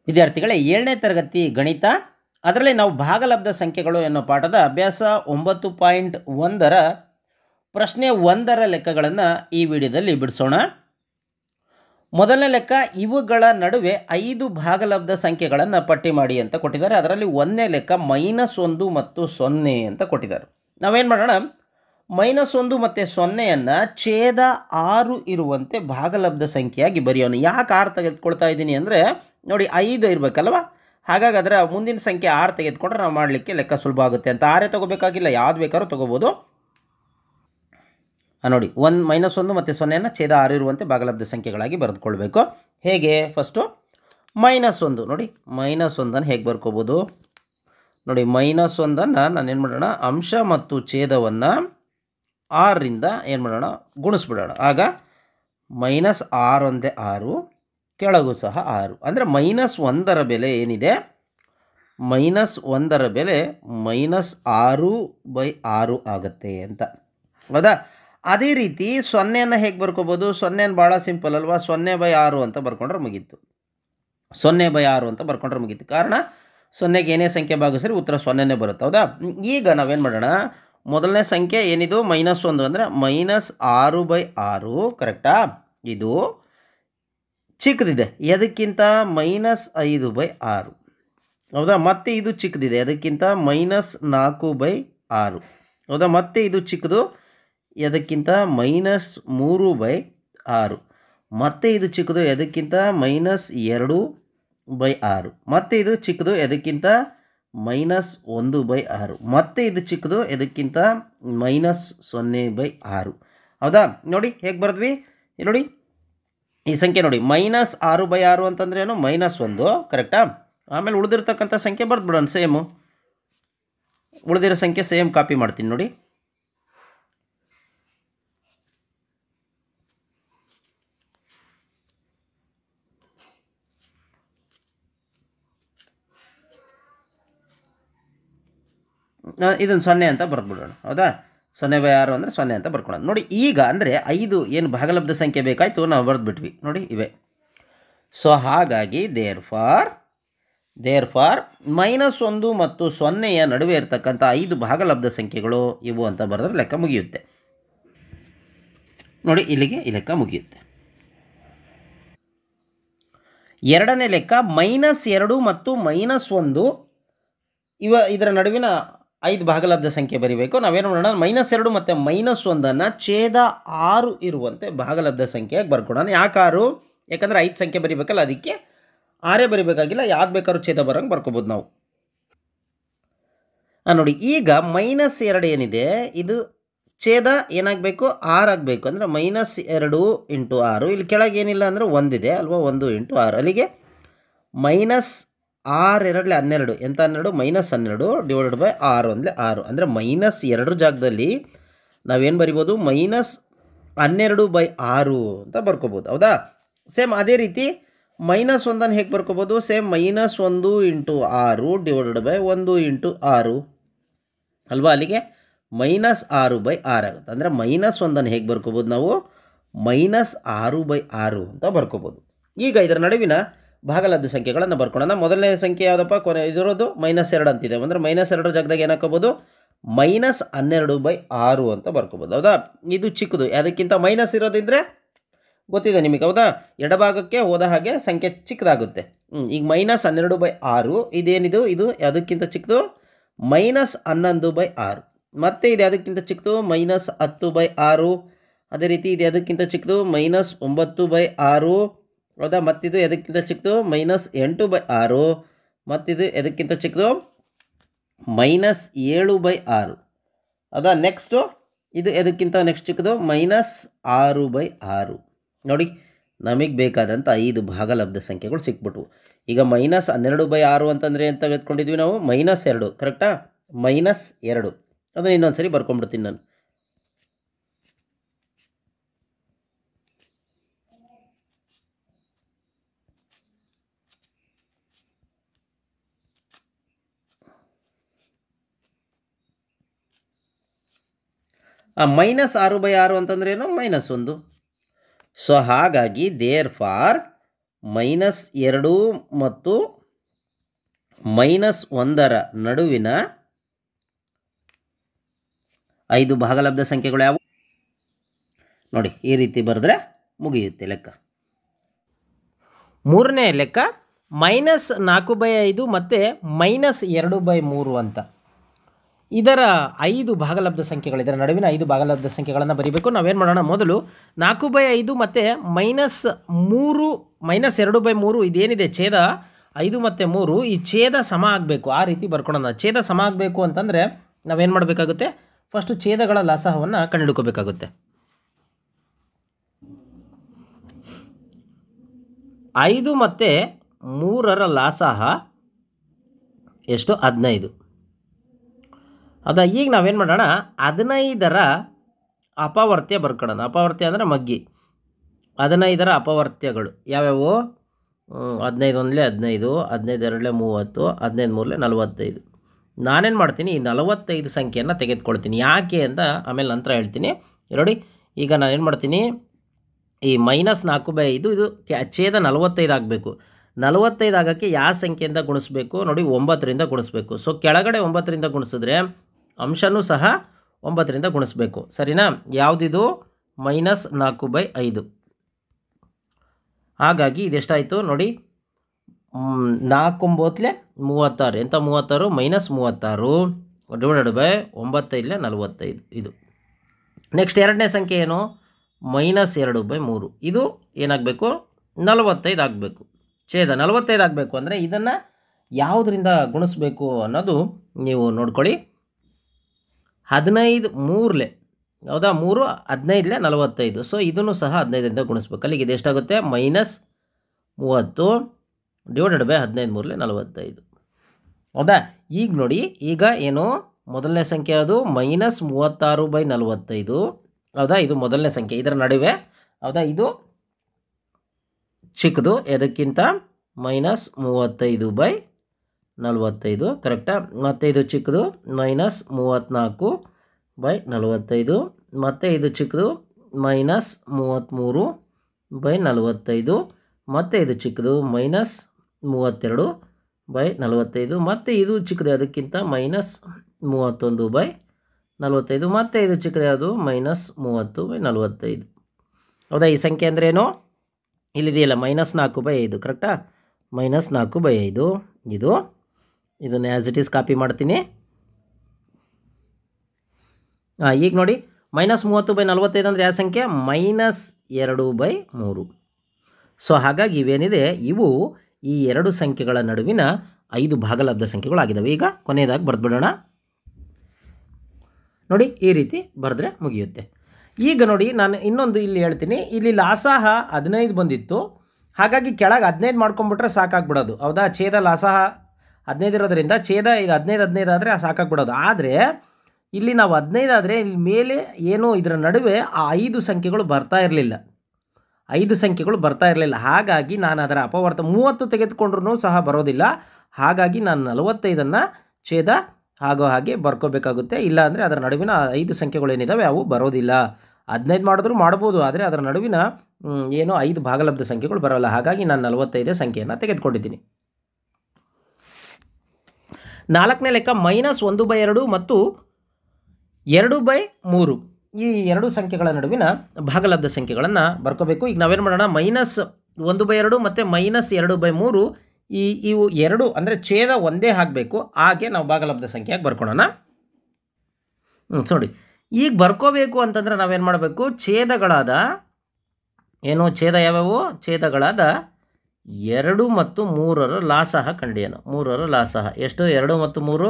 ವಿದ್ಯಾರ್ಥಿಗಳೇ 7ನೇ ತರಗತಿ ಗಣಿತ ಅದರಲ್ಲಿ ನಾವು ಭಾಗಲಬ್ಧ ಸಂಖ್ಯೆಗಳು ಎನ್ನುವ ಪಾಠದ ಅಭ್ಯಾಸ 9.1ರ ಪ್ರಶ್ನೆ 1ರ ಲೆಕ್ಕಗಳನ್ನು ಈ ವಿಡಿಯೋದಲ್ಲಿ ಬಿಡಿಸೋಣ. ಮೊದಲನೇ ಲೆಕ್ಕ, ಇವುಗಳ ನಡುವೆ 5 ಭಾಗಲಬ್ಧ ಸಂಖ್ಯೆಗಳನ್ನು ಪಟ್ಟಿ ಮಾಡಿ ಅಂತ ಕೊಟ್ಟಿದ್ದಾರೆ. ಅದರಲ್ಲಿ 1ನೇ ಲೆಕ್ಕ -1 ಮತ್ತು 0 ಅಂತ ಕೊಟ್ಟಿದ್ದಾರೆ. ನಾವೇನು ಮಾಡೋಣ, -1 ಮತ್ತು 0ಯನ್ನು ಛೇದ 6 ಇರುವಂತೆ ಭಾಗಲಬ್ಧ ಸಂಖ್ಯೆಯಾಗಿ ಬರೆಯೋಣ. ಯಾಕೆ 6 ತೆಗೆದುಕೊಳ್ತಾ ಇದ್ದೀನಿ ಅಂದರೆ, ನೋಡಿ 5 ಇರಬೇಕಲ್ವ, ಹಾಗಾಗಿ ಅದರ ಮುಂದಿನ ಸಂಖ್ಯೆ 6 ತೆಗೆದುಕೊಂಡ್ರೆ ನಾವು ಮಾಡಲಿಕ್ಕೆ ಲೆಕ್ಕ ಸುಲಭ ಆಗುತ್ತೆ ಅಂತ. 6 ತೊಗೋಬೇಕಾಗಿಲ್ಲ, ಯಾವ್ದು ಬೇಕಾದ್ರೂ ತೊಗೋಬೋದು. ನೋಡಿ, -1 ಮತ್ತು 0ನ್ನು ಛೇದ 6 ಇರುವಂತೆ ಭಾಗಲಬ್ಧ ಸಂಖ್ಯೆಗಳಾಗಿ ಬರೆದುಕೊಳ್ಬೇಕು. ಹೇಗೆ? ಫಸ್ಟು -1 ನೋಡಿ, -1ನ್ನು ಹೇಗೆ ಬರ್ಕೋಬೋದು ನೋಡಿ, -1ನ್ನು ನಾನು ಏನು ಮಾಡೋಣ, ಅಂಶ ಮತ್ತು ಛೇದವನ್ನು 6ರಿಂದ ಏನು ಮಾಡೋಣ, ಗುಣಿಸ್ಬಿಡೋಣ. ಆಗ -6 ಒಂದೇ 6, ಕೆಳಗೂ ಸಹ 6, ಅಂದರೆ -1ರ ಬೆಲೆ ಏನಿದೆ, -1ರ ಬೆಲೆ -6/6 ಆಗುತ್ತೆ ಅಂತ. ಹೌದಾ? ಅದೇ ರೀತಿ 0ನ್ನು ಹೇಗೆ ಬರ್ಕೋಬೋದು, 0 ಭಾಳ ಸಿಂಪಲ್ ಅಲ್ವಾ, 0/6 ಅಂತ ಬರ್ಕೊಂಡ್ರೆ ಮುಗೀತು. 0/6 ಅಂತ ಬರ್ಕೊಂಡ್ರೆ ಮುಗೀತು. ಕಾರಣ 0ಗೆ ಏನೇ ಸಂಖ್ಯೆ ಭಾಗಿಸ್ರಿ ಉತ್ತರ 0ನೇ ಬರುತ್ತೆ. ಹೌದಾ? ಈಗ ನಾವೇನು ಮಾಡೋಣ, ಮೊದಲನೇ ಸಂಖ್ಯೆ ಏನಿದು -1 ಅಂದರೆ -6/6, ಕರೆಕ್ಟಾ? ಇದು ಚಿಕ್ಕದಿದೆ, ಎದಕ್ಕಿಂತ -5/6. ಹೌದಾ? ಮತ್ತೆ ಇದು ಚಿಕ್ಕದಿದೆ, ಎದಕ್ಕಿಂತ -4/6. ಹೌದಾ? ಮತ್ತೆ ಇದು ಚಿಕ್ಕದು, ಎದಕ್ಕಿಂತ -3/6. ಮತ್ತೆ ಇದು ಚಿಕ್ಕದು, ಎದಕ್ಕಿಂತ -2/6. ಮತ್ತೆ ಇದು ಚಿಕ್ಕದು, ಎದಕ್ಕಿಂತ -1/6. ಮತ್ತೆ ಇದು ಚಿಕ್ಕದು, ಎದಕ್ಕಿಂತ -0/6. ಹೌದಾ? ನೋಡಿ ಹೇಗೆ ಬರೆದ್ವಿ, ನೋಡಿ ಈ ಸಂಖ್ಯೆ ನೋಡಿ, -6/6 ಅಂತಂದ್ರೆ ಏನು, -1, ಕರೆಕ್ಟಾ? ಆಮೇಲೆ ಉಳಿದಿರ್ತಕ್ಕಂಥ ಸಂಖ್ಯೆ ಬರೆದ್ಬಿಡೋಣ, ಸೇಮು ಉಳಿದಿರೋ ಸಂಖ್ಯೆ ಸೇಮ್ ಕಾಪಿ ಮಾಡ್ತೀನಿ ನೋಡಿ. ಇದನ್ನು 0 ಅಂತ ಬರೆದ್ಬಿಡೋಣ. ಹೌದಾ? 0/6 ಅಂದರೆ 0 ಅಂತ ಬರ್ಕೊಳ್ಳೋಣ. ನೋಡಿ ಈಗ ಅಂದರೆ 5 ಏನು ಭಾಗಲಬ್ಧ ಸಂಖ್ಯೆ ಬೇಕಾಯಿತು, ನಾವು ಬರೆದ್ಬಿಟ್ವಿ ನೋಡಿ, ಇವೆ. ಸೊ ಹಾಗಾಗಿ ದೇರ್ ಫಾರ್ -1 ಮತ್ತು 0ಯ ನಡುವೆ ಇರತಕ್ಕಂಥ 5 ಭಾಗಲಬ್ಧ ಸಂಖ್ಯೆಗಳು ಇವು ಅಂತ ಬರೆದ್ರೆ ಲೆಕ್ಕ ಮುಗಿಯುತ್ತೆ. ನೋಡಿ ಇಲ್ಲಿಗೆ ಈ ಲೆಕ್ಕ ಮುಗಿಯುತ್ತೆ. ಎರಡನೇ ಲೆಕ್ಕ, -2 ಮತ್ತು -1 ಇದರ ನಡುವಿನ 5 ಭಾಗಲಬ್ಧ ಸಂಖ್ಯೆ ಬರೀಬೇಕು. ನಾವೇನು ಮಾಡೋಣ, -2 ಮತ್ತು -1ನ್ನು ಛೇದ 6 ಇರುವಂತೆ ಭಾಗಲಬ್ಧ ಸಂಖ್ಯೆಯಾಗಿ ಬರ್ಕೊಡೋಣ. ಯಾಕೆ 6? ಯಾಕಂದರೆ 5 ಸಂಖ್ಯೆ ಬರೀಬೇಕಲ್ಲ, ಅದಕ್ಕೆ 6 ಬರೀಬೇಕಾಗಿಲ್ಲ, ಯಾವ್ದು ಬೇಕಾದ್ರೂ ಛೇದ ಬರೋಂಗೆ ಬರ್ಕೋಬೋದು ನಾವು. ನೋಡಿ ಈಗ -2 ಏನಿದೆ, ಇದು ಛೇದ ಏನಾಗಬೇಕು, 6 ಆಗಬೇಕು. ಅಂದರೆ -2 × 6, ಇಲ್ಲಿ ಕೆಳಗೆ ಏನಿಲ್ಲ ಅಂದರೆ 1 ಇದೆ ಅಲ್ವಾ, 1 × 6, ಅಲ್ಲಿಗೆ -6 2 12, ಎಂತ 12, -12 ಡಿವೈಡೆಡ್ ಬೈ 6 ಅಂದರೆ 6, ಅಂದರೆ -2 ಜಾಗದಲ್ಲಿ ನಾವೇನು ಬರಿಬೋದು, -12/6 ಅಂತ ಬರ್ಕೋಬೋದು. ಹೌದಾ? ಸೇಮ್ ಅದೇ ರೀತಿ -1ನ್ನು ಹೇಗೆ ಬರ್ಕೋಬೋದು, ಸೇಮ್ -1 × 6 ಡಿವೈಡೆಡ್ ಬೈ 1 × 6 ಅಲ್ವಾ, ಅಲ್ಲಿಗೆ -6/6 ಆಗುತ್ತೆ. ಅಂದರೆ -1ನ್ನು ಹೇಗೆ ಬರ್ಕೋಬೋದು ನಾವು, -6/6 ಅಂತ ಬರ್ಕೋಬೋದು. ಈಗ ಇದರ ನಡುವಿನ ಭಾಗಲಬ್ಧ ಸಂಖ್ಯೆಗಳನ್ನು ಬರ್ಕೊಳ್ಳೋಣ. ಮೊದಲನೇ ಸಂಖ್ಯೆ ಯಾವುದಪ್ಪ, ಇದರದ್ದು -2 ಅಂತಿದೆ, ಅಂದರೆ -2 ಜಾಗದಾಗ ಏನಾಕೋಬೋದು, -12/6 ಅಂತ ಬರ್ಕೋಬೋದು. ಹೌದಾ? ಇದು ಚಿಕ್ಕದು, ಅದಕ್ಕಿಂತ ಮೈನಸ್ ಇರೋದಿದ್ರೆ ಗೊತ್ತಿದೆ ನಿಮಗೆ. ಹೌದಾ? ಎಡಭಾಗಕ್ಕೆ ಹೋದ ಹಾಗೆ ಸಂಖ್ಯೆ ಚಿಕ್ಕದಾಗುತ್ತೆ. ಈಗ -12/6 ಇದೇನಿದು, ಇದು ಅದಕ್ಕಿಂತ ಚಿಕ್ಕದು, -11/6. ಮತ್ತೆ ಇದು ಅದಕ್ಕಿಂತ ಚಿಕ್ಕದು, -10/6. ಅದೇ ರೀತಿ ಇದು ಅದಕ್ಕಿಂತ ಚಿಕ್ಕದು, -9/6. ಹೌದಾ? ಮತ್ತಿದು ಎದಕ್ಕಿಂತ ಚಿಕ್ಕದು, -8/6. ಮತ್ತಿದು ಎದಕ್ಕಿಂತ ಚಿಕ್ಕದು, -7/6. ಹೌದಾ? ನೆಕ್ಸ್ಟು ಇದು ಎದಕ್ಕಿಂತ ನೆಕ್ಸ್ಟ್ ಚಿಕ್ಕದು, -6/6. ನೋಡಿ, ನಮಗೆ ಬೇಕಾದಂಥ 5 ಭಾಗಲಬ್ಧ ಸಂಖ್ಯೆಗಳು ಸಿಕ್ಬಿಟ್ವು. ಈಗ -12/6 ಅಂತಂದರೆ ಏನು ತೆಗೆದುಕೊಂಡಿದ್ವಿ ನಾವು, -2, ಕರೆಕ್ಟಾ? -2 ಅದನ್ನು ಇನ್ನೊಂದು ಸರಿ ಬರ್ಕೊಂಡ್ಬಿಡ್ತೀನಿ ನಾನು. -6/6 ಅಂತಂದ್ರೆ ಏನು, -1. ಸೊ ಹಾಗಾಗಿ ದೇರ್ ಫಾರ್ -2 ಮತ್ತು -1ರ ನಡುವಿನ 5 ಭಾಗಲಬ್ಧ ಸಂಖ್ಯೆಗಳು ಯಾವುವು ನೋಡಿ. ಈ ರೀತಿ ಬರೆದ್ರೆ ಮುಗಿಯುತ್ತೆ ಲೆಕ್ಕ. ಮೂರನೇ ಲೆಕ್ಕ -4/5 ಮತ್ತು -2/3 ಅಂತ. ಇದರ 5 ಭಾಗಲಬ್ಧ ಸಂಖ್ಯೆಗಳು, ಇದರ ನಡುವಿನ 5 ಭಾಗಲಬ್ಧ ಸಂಖ್ಯೆಗಳನ್ನು ಬರೀಬೇಕು. ನಾವೇನು ಮಾಡೋಣ, ಮೊದಲು 4/5 ಮತ್ತು -2/3 ಇದೇನಿದೆ ಛೇದ 5 ಮತ್ತು 3, ಈ ಛೇದ ಸಮ ಆಗಬೇಕು. ಆ ರೀತಿ ಬರ್ಕೊಳ್ಳೋಣ. ಛೇದ ಸಮ ಆಗಬೇಕು ಅಂತಂದರೆ ನಾವೇನು ಮಾಡಬೇಕಾಗುತ್ತೆ, ಫಸ್ಟು ಛೇದಗಳ ಲಾಸಹವನ್ನು ಕಂಡುಹಿಡ್ಕೋಬೇಕಾಗುತ್ತೆ. 5 ಮತ್ತು 3ರ ಲಾಸಹ ಎಷ್ಟು? 15. ಹೌದಾ? ಈಗ ನಾವೇನು ಮಾಡೋಣ, 15ರ ಅಪವರ್ತ್ಯ ಬರ್ಕೊಳ್ಳೋಣ. ಅಪವರ್ತ್ಯ ಅಂದರೆ ಮಗ್ಗಿ. 15ರ ಅಪವರ್ತ್ಯಗಳು ಯಾವ್ಯಾವು? 15 1 15, 15 2 30, 15 3 45. ನಾನೇನು ಮಾಡ್ತೀನಿ, ಈ 45 ಸಂಖ್ಯೆಯನ್ನು ತೆಗೆದುಕೊಳ್ತೀನಿ. ಯಾಕೆ ಅಂತ ಆಮೇಲೆ ನಂತರ ಹೇಳ್ತೀನಿ. ನೋಡಿ, ಈಗ ನಾನೇನು ಮಾಡ್ತೀನಿ, ಈ -4/5 ಇದು ಛೇದ 45 ಆಗಬೇಕು. 45 ಆಗೋಕ್ಕೆ ಯಾವ ಸಂಖ್ಯೆಯಿಂದ ಗುಣಿಸ್ಬೇಕು? ನೋಡಿ, 9ರಿಂದ ಗುಣಿಸ್ಬೇಕು. ಸೊ ಕೆಳಗಡೆ 9ರಿಂದ ಗುಣಿಸಿದ್ರೆ ಅಂಶನೂ ಸಹ 9ರಿಂದ ಗುಣಿಸ್ಬೇಕು. ಸರಿನಾ? ಯಾವುದಿದು? -4/5. ಹಾಗಾಗಿ ಇದೆಷ್ಟಾಯಿತು ನೋಡಿ, 4 9 36. ಎಂಥ 36? -36 /9 45. ಇದು ನೆಕ್ಸ್ಟ್ ಎರಡನೇ ಸಂಖ್ಯೆ ಏನು? -2/3. ಇದು ಏನಾಗಬೇಕು? 45 ಆಗಬೇಕು. ಛೇದ 45 ಆಗಬೇಕು ಅಂದರೆ ಇದನ್ನು ಯಾವುದರಿಂದ ಗುಣಿಸ್ಬೇಕು ಅನ್ನೋದು ನೀವು ನೋಡ್ಕೊಳ್ಳಿ. 15 3 ಹೌದಾ? 3 15 45. ಸೊ ಇದನ್ನು ಸಹ 15ರಿಂದ ಗುಣಿಸ್ಬೇಕು. ಅಲ್ಲಿಗೆ ಇದು ಎಷ್ಟಾಗುತ್ತೆ? -30 /15 3 45. ಹೌದಾ? ಈಗ ನೋಡಿ, ಈಗ ಏನು ಮೊದಲನೇ ಸಂಖ್ಯೆ? ಅದು -36/45. ಹೌದಾ? ಇದು ಮೊದಲನೇ ಸಂಖ್ಯೆ. ಇದರ ನಡುವೆ ಹೌದಾ, ಇದು ಚಿಕ್ಕದು ಎದಕ್ಕಿಂತ? -35/45. ಕರೆಕ್ಟಾ? ಮತ್ತು ಇದು ಚಿಕ್ಕದು -34/45. ಮತ್ತು ಇದು ಚಿಕ್ಕದು -33/45. ಮತ್ತು ಇದು ಚಿಕ್ಕದು -32/45. ಮತ್ತು ಇದು ಚಿಕ್ಕದು ಅದಕ್ಕಿಂತ -31/45. ಮತ್ತು ಇದು ಚಿಕ್ಕದು ಯಾವುದು? -30/45. ಹೌದಾ? ಈ ಸಂಖ್ಯೆ ಅಂದ್ರೇನು? ಇಲ್ಲಿದೆಯಲ್ಲ -4/5. ಕರೆಕ್ಟಾ? -4/5 ಇದು. ಇದನ್ನು ಆ್ಯಸ್ ಇಟ್ ಈಸ್ ಕಾಪಿ ಮಾಡ್ತೀನಿ. ಈಗ ನೋಡಿ, -30/45 ಅಂದರೆ ಯಾವ ಸಂಖ್ಯೆ? -2/3. ಸೊ ಹಾಗಾಗಿ ಇವೇನಿದೆ ಇವು ಈ ಎರಡು ಸಂಖ್ಯೆಗಳ ನಡುವಿನ 5 ಭಾಗಲಬ್ಧ ಸಂಖ್ಯೆಗಳಾಗಿದ್ದಾವೆ. ಈಗ ಕೊನೆಯದಾಗಿ ಬರೆದ್ಬಿಡೋಣ. ನೋಡಿ, ಈ ರೀತಿ ಬರೆದ್ರೆ ಮುಗಿಯುತ್ತೆ. ಈಗ ನೋಡಿ, ನಾನು ಇನ್ನೊಂದು ಇಲ್ಲಿ ಹೇಳ್ತೀನಿ. ಇಲ್ಲಿ ಲಾಸಹ 15 ಬಂದಿತ್ತು. ಹಾಗಾಗಿ ಕೆಳಗೆ 15 ಮಾಡ್ಕೊಂಬಿಟ್ರೆ ಸಾಕಾಗ್ಬಿಡೋದು. ಹೌದಾ? ಛೇದ ಲಾಸಹ 15 ಇರೋದ್ರಿಂದ ಛೇದ ಇದು 15 ಆದರೆ ಸಾಕಾಗ್ಬಿಡೋದು. ಆದರೆ ಇಲ್ಲಿ ನಾವು 15 ಆದರೆ ಇಲ್ಲಿ ಮೇಲೆ ಏನು ಇದರ ನಡುವೆ ಆ 5 ಸಂಖ್ಯೆಗಳು ಬರ್ತಾ ಇರಲಿಲ್ಲ. 5 ಸಂಖ್ಯೆಗಳು ಬರ್ತಾ ಇರಲಿಲ್ಲ. ಹಾಗಾಗಿ ನಾನು ಅದರ ಅಪವರ್ತ 30 ತೆಗೆದುಕೊಂಡ್ರೂ ಸಹ ಬರೋದಿಲ್ಲ. ಹಾಗಾಗಿ ನಾನು 45ಅನ್ನು ಛೇದ ಆಗೋ ಹಾಗೆ ಬರ್ಕೋಬೇಕಾಗುತ್ತೆ. ಇಲ್ಲ ಅಂದರೆ ಅದರ ನಡುವಿನ 5 ಸಂಖ್ಯೆಗಳು ಏನಿದ್ದಾವೆ ಅವು ಬರೋದಿಲ್ಲ. 15 ಮಾಡಿದ್ರೂ ಮಾಡ್ಬೋದು, ಆದರೆ ಅದರ ನಡುವಿನ ಏನು 5 ಭಾಗಲಬ್ಧ ಸಂಖ್ಯೆಗಳು ಬರೋಲ್ಲ. ಹಾಗಾಗಿ ನಾನು 45 ಸಂಖ್ಯೆಯನ್ನು ತೆಗೆದುಕೊಂಡಿದ್ದೀನಿ. 4ನೇ ಲೆಕ್ಕ -1/2 ಮತ್ತು 2/3 ಈ ಎರಡು ಸಂಖ್ಯೆಗಳ ನಡುವಿನ ಭಾಗಲಬ್ಧ ಸಂಖ್ಯೆಗಳನ್ನು ಬರ್ಕೋಬೇಕು. ಈಗ ನಾವೇನು ಮಾಡೋಣ, -1/2 ಮತ್ತು -2/3 ಇವು ಎರಡು ಅಂದರೆ ಛೇದ ಒಂದೇ ಆಗಬೇಕು. ಹಾಗೆ ನಾವು ಭಾಗಲಬ್ಧ ಸಂಖ್ಯೆಯಾಗಿ ಬರ್ಕೊಳ್ಳೋಣ. ನೋಡಿ, ಈಗ ಬರ್ಕೋಬೇಕು ಅಂತಂದರೆ ನಾವೇನು ಮಾಡಬೇಕು? ಛೇದಗಳಾದ ಏನು ಛೇದ ಯಾವ್ಯಾವು? ಛೇದಗಳಾದ 2 ಮತ್ತು 3ರ ಲಾಸಹ ಕಂಡಿಯೇನು? 3ರ ಲಾಸಹ ಎಷ್ಟು? 2 ಮತ್ತು 3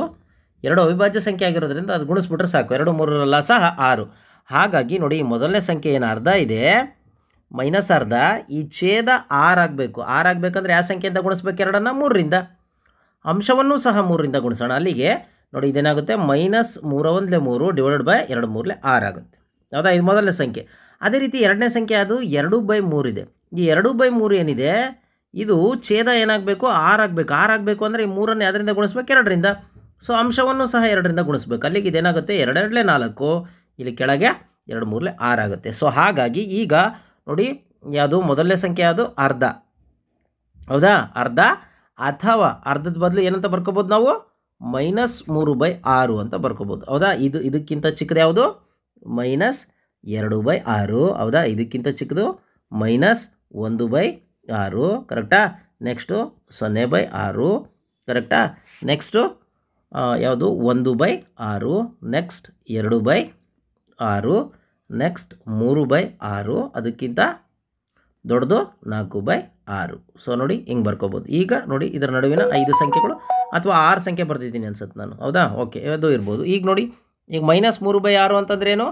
2 ಅವಿಭಾಜ್ಯ ಸಂಖ್ಯೆ ಆಗಿರೋದ್ರಿಂದ ಅದು ಗುಣಿಸ್ಬಿಟ್ರೆ ಸಾಕು. 2 3ರ ಲಾಸಹ 6. ಹಾಗಾಗಿ ನೋಡಿ, ಮೊದಲನೇ ಸಂಖ್ಯೆ ಏನು ಅರ್ಧ ಇದೆ -1/2. ಈ ಛೇದ 6 ಆಗಬೇಕು. 6 ಆಗಬೇಕಂದ್ರೆ ಯಾವ ಸಂಖ್ಯೆಯಿಂದ ಗುಣಿಸ್ಬೇಕು? 2ಅನ್ನು 3ರಿಂದ. ಅಂಶವನ್ನು ಸಹ 3ರಿಂದ ಗುಣಿಸೋಣ. ಅಲ್ಲಿಗೆ ನೋಡಿ, ಇದೇನಾಗುತ್ತೆ? -3 1 3 /2 3 6 ಆಗುತ್ತೆ. ಹೌದಾ? ಇದು ಮೊದಲನೇ ಸಂಖ್ಯೆ. ಅದೇ ರೀತಿ ಎರಡನೇ ಸಂಖ್ಯೆ ಅದು 2/3 ಇದೆ. ಈ 2/3 ಏನಿದೆ ಇದು ಛೇದ ಏನಾಗಬೇಕು? 6 ಆಗಬೇಕು. 6 ಆಗಬೇಕು ಅಂದರೆ ಈ 3ಅನ್ನು ಯಾವುದರಿಂದ ಗುಣಿಸ್ಬೇಕು? 2ರಿಂದ. ಸೊ ಅಂಶವನ್ನು ಸಹ 2ರಿಂದ ಗುಣಿಸ್ಬೇಕು. ಅಲ್ಲಿಗೆ ಇದೇನಾಗುತ್ತೆ? 2 2 4. ಇಲ್ಲಿ ಕೆಳಗೆ 2 3 6 ಆಗುತ್ತೆ. ಸೊ ಹಾಗಾಗಿ ಈಗ ನೋಡಿ, ಯಾವುದು ಮೊದಲನೇ ಸಂಖ್ಯೆ? ಅದು ಅರ್ಧ. ಹೌದಾ? ಅರ್ಧ. ಅಥವಾ ಅರ್ಧದ ಬದಲು ಏನಂತ ಬರ್ಕೋಬೋದು ನಾವು -3/6 ಅಂತ ಬರ್ಕೋಬೋದು. ಹೌದಾ? ಇದಕ್ಕಿಂತ ಚಿಕ್ಕದು ಯಾವುದು? -2/6. ಹೌದಾ? ಇದಕ್ಕಿಂತ ಚಿಕ್ಕದು -1/6. ಕರೆಕ್ಟಾ? ನೆಕ್ಸ್ಟು 0/6. ಕರೆಕ್ಟಾ? ನೆಕ್ಸ್ಟು ಯಾವುದು? 1/6. ನೆಕ್ಸ್ಟ್ 2/6. ನೆಕ್ಸ್ಟ್ 3/6. ಅದಕ್ಕಿಂತ ದೊಡ್ಡದು 4/6. ಸೊ ನೋಡಿ ಹಿಂಗೆ ಬರ್ಕೋಬೋದು. ಈಗ ನೋಡಿ ಇದರ ನಡುವಿನ 5 ಸಂಖ್ಯೆಗಳು ಅಥವಾ 6 ಸಂಖ್ಯೆ ಬರ್ತಿದ್ದೀನಿ ಅನ್ಸುತ್ತೆ ನಾನು. ಹೌದಾ? ಓಕೆ, ಅದು ಇರ್ಬೋದು. ಈಗ ನೋಡಿ, ಈಗ -3/6 ಅಂತಂದ್ರೆ ಏನು?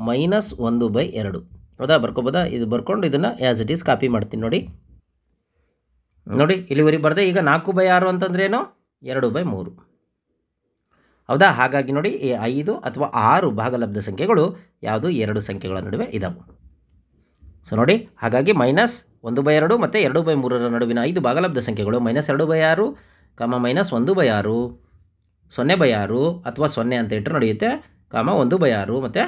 -1/2. ಹೌದಾ? ಬರ್ಕೋಬೋದಾ? ಇದು ಬರ್ಕೊಂಡು ಇದನ್ನು ಆ್ಯಸ್ ಇಟ್ ಈಸ್ ಕಾಪಿ ಮಾಡ್ತೀನಿ. ನೋಡಿ ಇಲ್ಲಿವರೆಗೆ ಬರದೆ. ಈಗ 4/6 ಅಂತಂದ್ರೆ ಏನು? 2/3. ಹೌದಾ? ಹಾಗಾಗಿ ನೋಡಿ ಈ 5 ಅಥವಾ 6 ಭಾಗಲಬ್ಧ ಸಂಖ್ಯೆಗಳು ಯಾವುದು? 2 ಸಂಖ್ಯೆಗಳ ನಡುವೆ ಇದಾವೆ. ಸೊ ನೋಡಿ, ಹಾಗಾಗಿ -1/2 ಮತ್ತು 2/3 ನಡುವಿನ 5 ಭಾಗಲಬ್ಧ ಸಂಖ್ಯೆಗಳು -2/6, -1/6, 0/6 ಅಥವಾ 0 ಅಂತ ಇಟ್ಟರೆ ನಡೆಯುತ್ತೆ, 1/6 ಮತ್ತು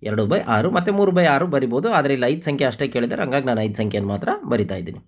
2/6 ಮತ್ತು 3/6 ಬರಿಬೋದು. ಆದರೆ ಇಲ್ಲಿ 5 ಸಂಖ್ಯೆ ಅಷ್ಟೇ ಕೇಳಿದರೆ, ಹಂಗಾಗಿ ನಾನು 5 ಸಂಖ್ಯೆಯನ್ನು ಮಾತ್ರ ಬರಿತಾ ಇದ್ದೀನಿ.